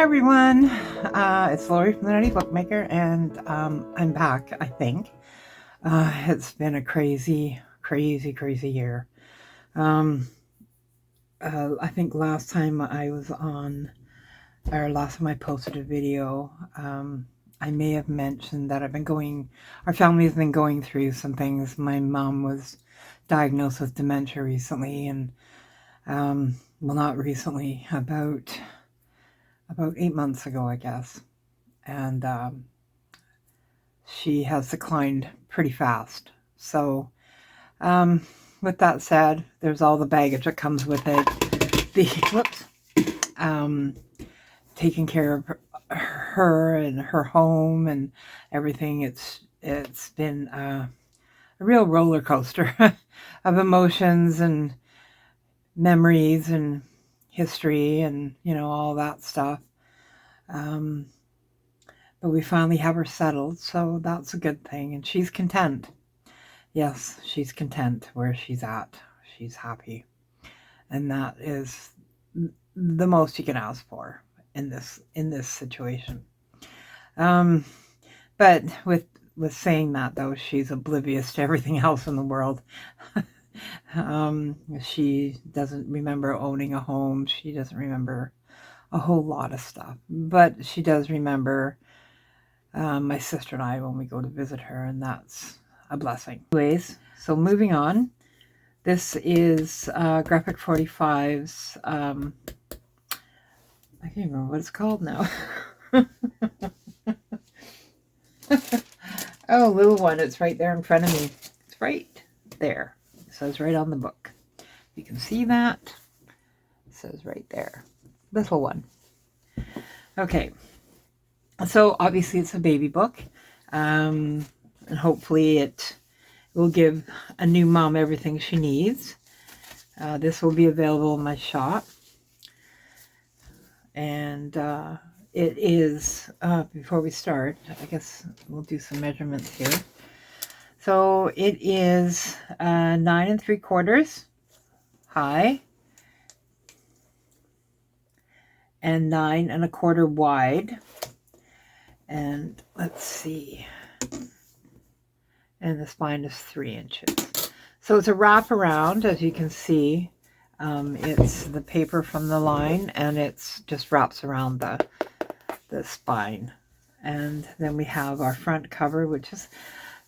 Hi everyone, it's Lori from the Nutty Bookmaker, and I'm back, I think. It's been a crazy year. I think last time I was on, or last time I posted a video, I may have mentioned that our family has been going through some things. My mom was diagnosed with dementia recently, and well, not recently, about 8 months ago, I guess. And she has declined pretty fast. So, with that said, there's all the baggage that comes with it. Taking care of her and her home and everything. It's been a real roller coaster of emotions and memories and history and all that stuff. But we finally have her settled, so that's a good thing. And she's content. Yes, she's content where she's at. She's happy. And that is the most you can ask for in this situation. But with saying that, though, she's oblivious to everything else in the world. She doesn't remember owning a home. She doesn't remember a whole lot of stuff. But she does remember my sister and I when we go to visit her, and that's a blessing. Anyways, so moving on. This is Graphic 45's, I can't remember what it's called now. Oh, little one, it's right there in front of me. It's right there. It says right on the book. You can see that. It says right there. Little one. Okay. So obviously it's a baby book, and hopefully it will give a new mom everything she needs. This will be available in my shop, and it is, before we start, I guess we'll do some measurements here. So it is 9 3/4 high and 9 1/4 wide. And let's see. And the spine is 3 inches. So it's a wraparound, as you can see. It's the paper from the line, and it's just wraps around the spine. And then we have our front cover, which is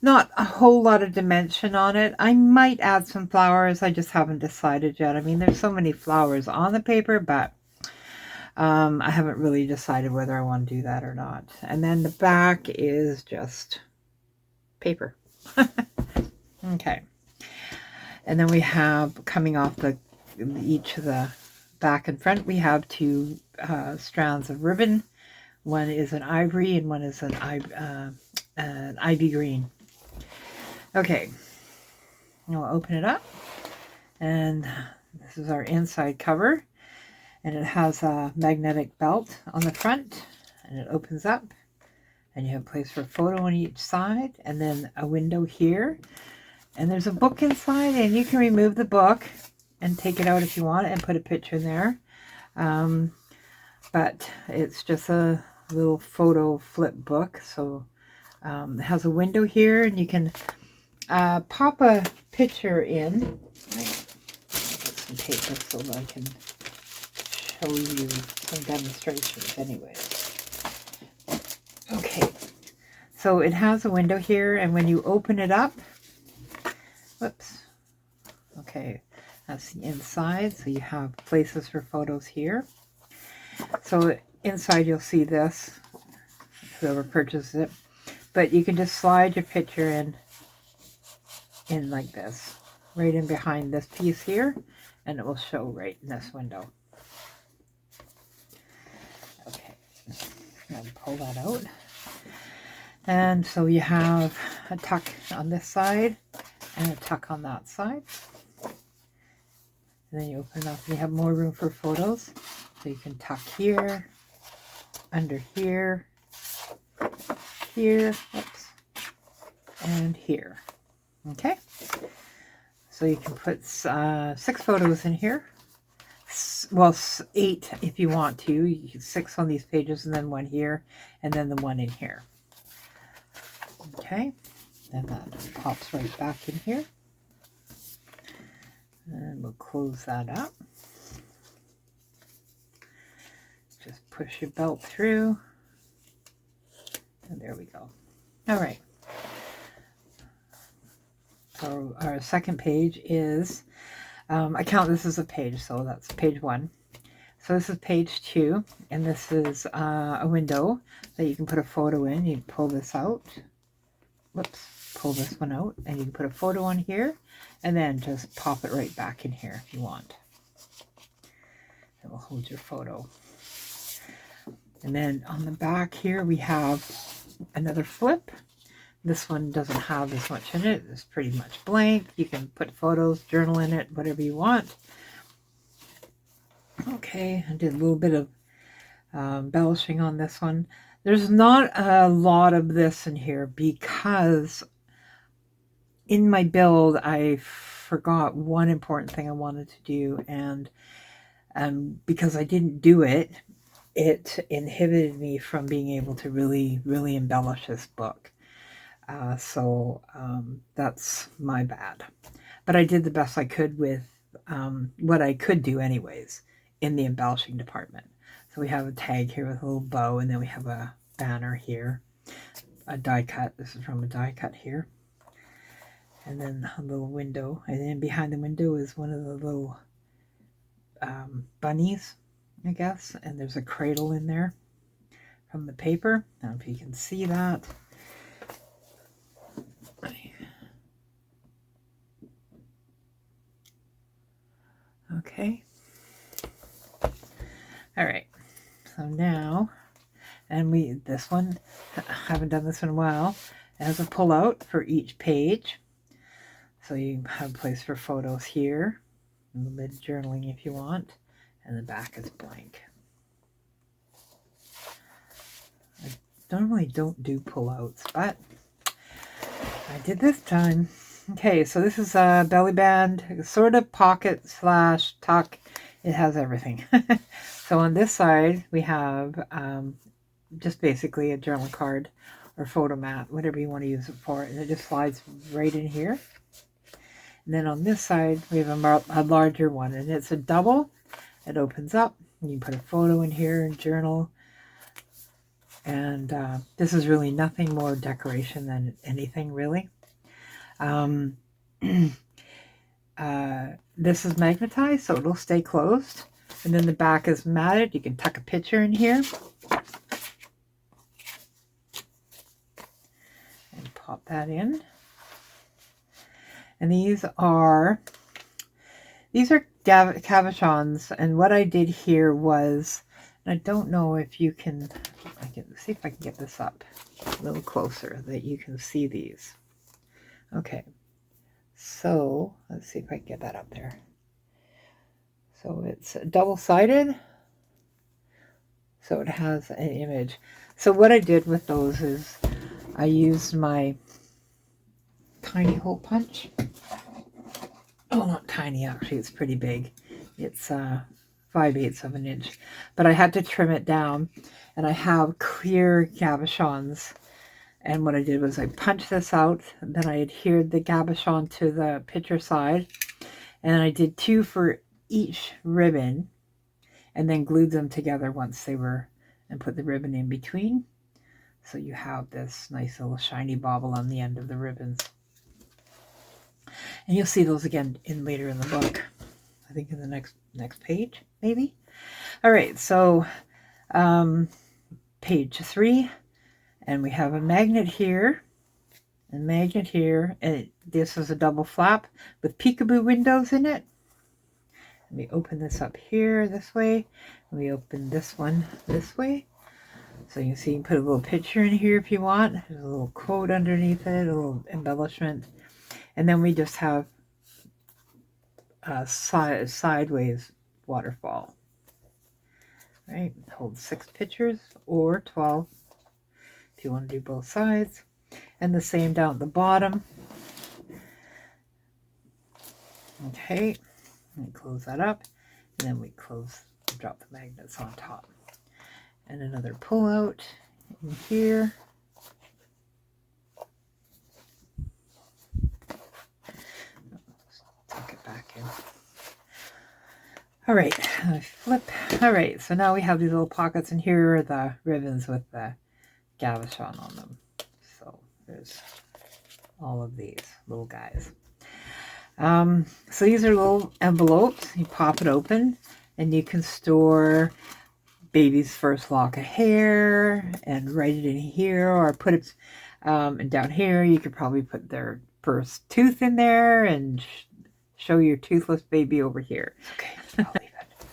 not a whole lot of dimension on it. I might add some flowers. I just haven't decided yet. I mean, there's so many flowers on the paper, but I haven't really decided whether I want to do that or not. And then the back is just paper. Okay. And then we have, coming off each of the back and front, we have 2 strands of ribbon. One is an ivory and one is an ivy green. Okay. I'll open it up. And this is our inside cover. And it has a magnetic belt on the front, and it opens up, and you have a place for a photo on each side, and then a window here, and there's a book inside, and you can remove the book and take it out if you want and put a picture in there. But it's just a little photo flip book. So it has a window here, and you can pop a picture in. I'll get some paper so that I can show you some demonstrations anyways. Okay, so it has a window here, and when you open it up, whoops, okay, that's the inside. So you have places for photos here. So inside you'll see this, whoever purchases it, but you can just slide your picture in like this, right in behind this piece here, and it will show right in this window. Okay, I'm going to pull that out. And so you have a tuck on this side and a tuck on that side. And then you open it up and you have more room for photos. So you can tuck here, under here, here, oops, and here. Okay. So you can put 6 photos in here. well, 8 if you want to. You can 6 on these pages, and then 1 here, and then the 1 in here. Okay, and that pops right back in here. And we'll close that up. Just push your belt through. And there we go. All right. So our second page is, I count this as a page, so that's page 1. So this is page 2, and this is a window that you can put a photo in. You pull this out. Whoops, pull this one out, and you can put a photo on here, and then just pop it right back in here if you want. It will hold your photo. And then on the back here we have another flip. This one doesn't have as much in it. It's pretty much blank. You can put photos, journal in it, whatever you want. Okay, I did a little bit of embellishing on this one. There's not a lot of this in here because in my build I forgot one important thing I wanted to do, and because I didn't do it, it inhibited me from being able to really embellish this book. So that's my bad. But I did the best I could with what I could do anyways in the embellishing department. So we have a tag here with a little bow, and then we have a banner here, a die cut. This is from a die cut here. And then a little window. And then behind the window is one of the little bunnies, I guess. And there's a cradle in there from the paper. I don't know if you can see that. Okay. All right. So now, and this one, I haven't done this in a while, it has a pull out for each page. So you have a place for photos here, a little bit of journaling if you want, and the back is blank. I normally don't do pull outs, but I did this time. Okay, so this is a belly band, sort of pocket / tuck. It has everything. So on this side, we have just basically a journal card or photo mat, whatever you want to use it for. And it just slides right in here. And then on this side, we have a larger one, and it's a double. It opens up, and you can put a photo in here and journal. And this is really nothing more decoration than anything, really. This is magnetized, so it'll stay closed. And then the back is matted. You can tuck a picture in here. And pop that in. And these are cabochons. And what I did here was, and I don't know if you can, I can see if I can get this up a little closer that you can see these. Okay, so let's see if I can get that up there. So it's double-sided, so it has an image. So what I did with those is I used my tiny hole punch. Oh, not tiny, actually, it's pretty big. It's 5/8 of an inch, but I had to trim it down, and I have clear cabochons. And what I did was I punched this out, and then I adhered the cabochon to the picture side, and I did 2 for each ribbon, and then glued them together once they were, and put the ribbon in between. So you have this nice little shiny bauble on the end of the ribbons. And you'll see those again later in the book. I think in the next page, maybe. All right, so page 3. And we have a magnet here, and magnet here, and this is a double flap with peekaboo windows in it. And we open this up here this way, and we open this one this way. So you can see you can put a little picture in here if you want. There's a little quote underneath it, a little embellishment. And then we just have a sideways waterfall. Right, hold 6 pictures or 12. If you want to do both sides, and the same down at the bottom. Okay, let me close that up. And then we close, drop the magnets on top. And another pull out in here. Tuck it back in. All right, I flip. All right, so now we have these little pockets, and here are the ribbons with the Gavachon on them. So there's all of these little guys. So these are little envelopes. You pop it open, and you can store baby's first lock of hair and write it in here, or put it and down here. You could probably put their first tooth in there and show your toothless baby over here. Okay, I'll leave it.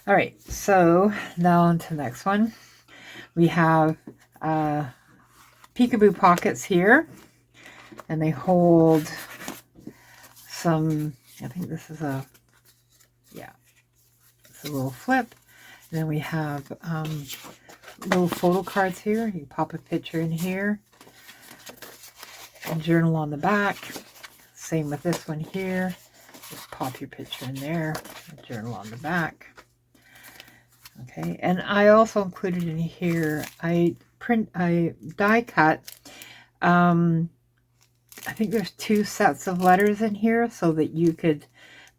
All right, so now on to the next one. We have peekaboo pockets here, and they hold some, I think this is a, yeah, it's a little flip. And then we have little photo cards here. You pop a picture in here, a journal on the back. Same with this one here. Just pop your picture in there, a journal on the back. Okay, and I also included in here, I die cut, I think there's 2 sets of letters in here so that you could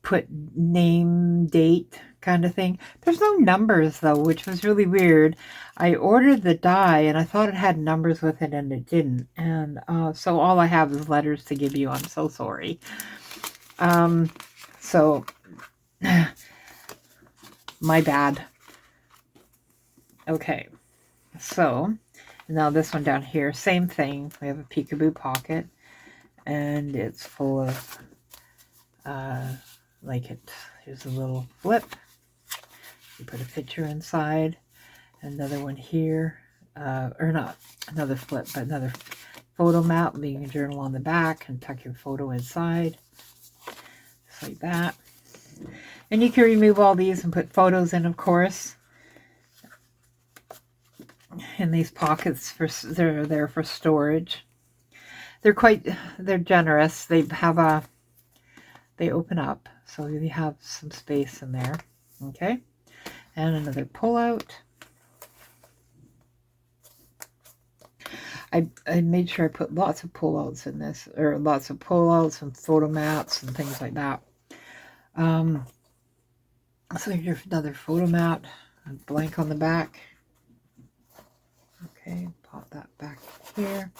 put name, date kind of thing. There's no numbers though, which was really weird. I ordered the die and I thought it had numbers with it and it didn't. And so all I have is letters to give you. I'm so sorry. So my bad. Okay, so now this one down here, same thing. We have a peekaboo pocket, and it's full of here's a little flip. You put a picture inside. Another one here, or not another flip, but another photo mat, being a journal on the back, and tuck your photo inside, just like that. And you can remove all these and put photos in, of course. And these pockets, they're there for storage. They're generous. They open up, so you have some space in there. Okay, and another pull out. I made sure I put lots of pull outs in this, or lots of pull outs and photo mats and things like that. So here's another photo mat, a blank on the back. Okay, pop that back here.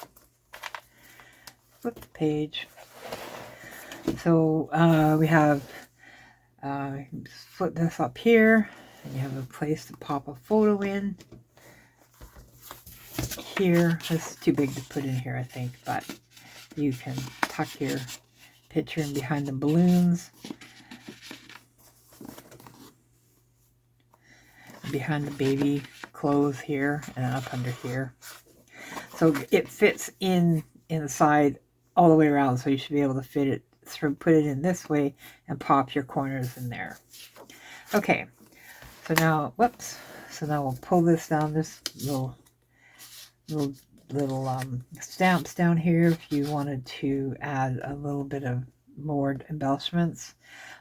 Flip the page. So we have, flip this up here, and you have a place to pop a photo in. Here, this is too big to put in here, I think, but you can tuck your picture in behind the balloons. Behind the baby clothes here and up under here. So it fits inside all the way around, so you should be able to fit it through, put it in this way and pop your corners in there. Okay, so now, whoops, so now we'll pull this down, this little stamps down here if you wanted to add a little bit of more embellishments.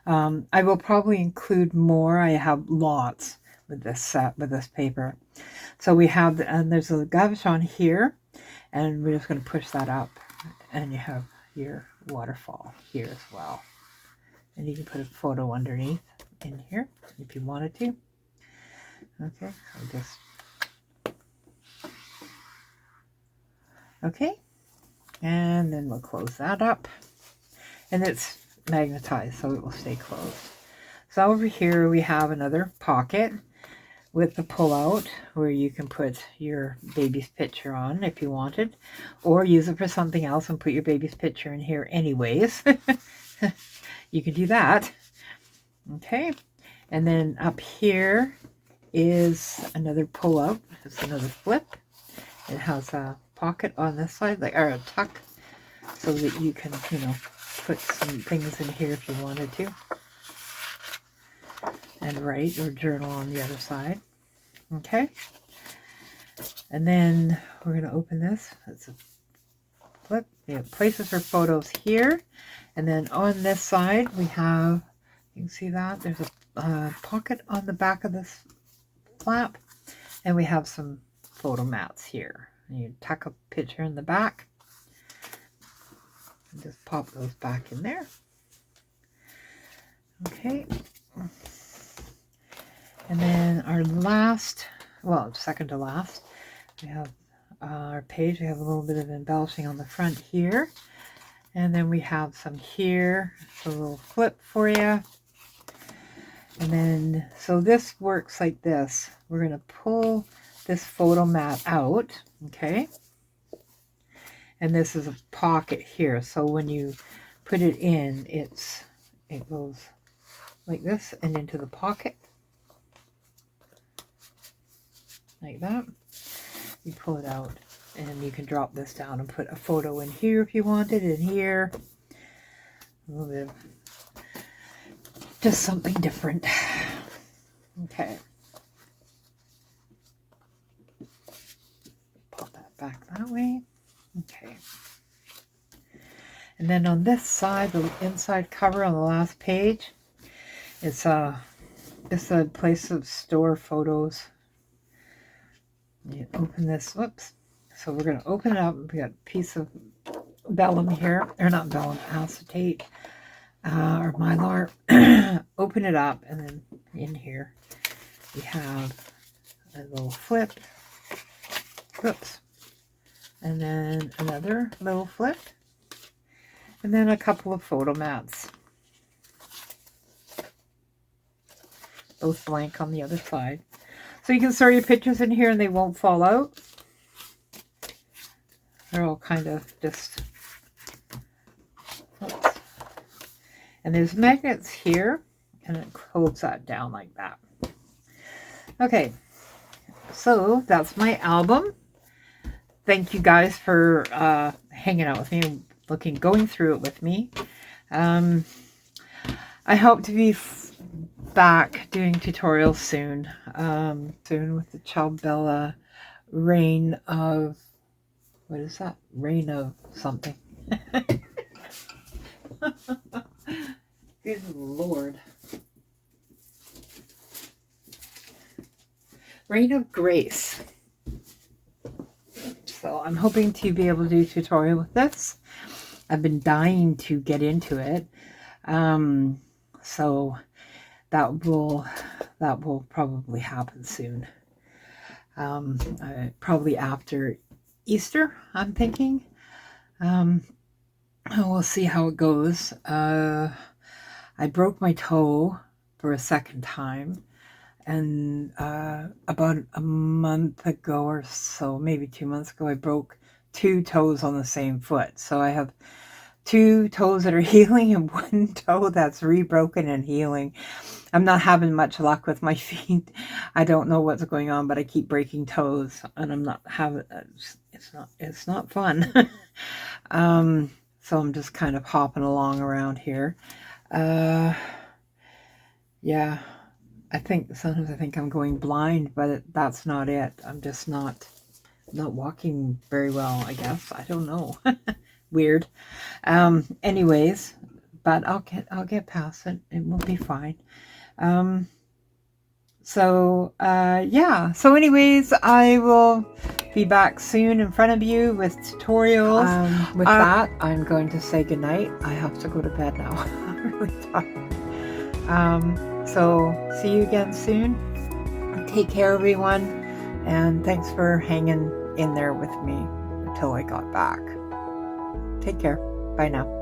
I will probably include more. I have lots with this set, with this paper. So we have, and there's a Gavachon here, and we're just going to push that up, and you have your waterfall here as well. And you can put a photo underneath in here if you wanted to. Okay, so just, okay, and then we'll close that up, and it's magnetized so it will stay closed. So over here we have another pocket with the pull out where you can put your baby's picture on if you wanted, or use it for something else and put your baby's picture in here anyways. You can do that. Okay, and then up here is another pull out. It's another flip. It has a pocket on this side, or a tuck, so that you can, put some things in here if you wanted to, and write or journal on the other side. Okay, and then we're going to open this. It's a flip. We have places for photos here, and then on this side we have You can see that. There's a pocket on the back of this flap. And we have some photo mats here. And you tuck a picture in the back. And just pop those back in there. Okay. And then our last, well, second to last, we have our page. We have a little bit of embellishing on the front here. And then we have some here. So a little flip for you. And then, so this works like this. We're going to pull this photo mat out, okay? And this is a pocket here. So when you put it in, it goes like this and into the pocket. Like that. You pull it out and you can drop this down and put a photo in here if you wanted, in here. A little bit of just something different. Okay. Pop that back that way. Okay. And then on this side, the inside cover on the last page, it's a place to store photos. You open this, whoops. So we're going to open it up. We got a piece of vellum here, or not vellum, acetate. Or Mylar. Open it up, and then in here we have a little flip. Whoops. And then another little flip. And then a couple of photo mats. Both blank on the other side. So you can store your pictures in here and they won't fall out. They're all kind of just... Oops. And there's magnets here, and it holds that down like that. Okay, so that's my album. Thank you guys for hanging out with me, going through it with me. I hope to be back doing tutorials soon. Soon with the Ciao Bella Reign of, what is that? Reign of something. Good Lord. Reign of Grace. So I'm hoping to be able to do a tutorial with this. I've been dying to get into it. So that will probably happen soon. Probably after Easter, I'm thinking. We'll see how it goes. I broke my toe for a second time, and about a month ago or so, maybe 2 months ago, I broke 2 toes on the same foot. So I have 2 toes that are healing and 1 toe that's rebroken and healing. I'm not having much luck with my feet. I don't know what's going on, but I keep breaking toes, and I'm not having. It's not fun. So I'm just kind of hopping along around here. Yeah, sometimes I think I'm going blind, but that's not it. I'm just not walking very well, I guess. I don't know. Weird. Anyways, but I'll get past it. It will be fine. Yeah. So anyways, I will be back soon in front of you with tutorials. With that, I'm going to say goodnight. I have to go to bed now. I'm really tired. So see you again soon. Take care, everyone. And thanks for hanging in there with me until I got back. Take care. Bye now.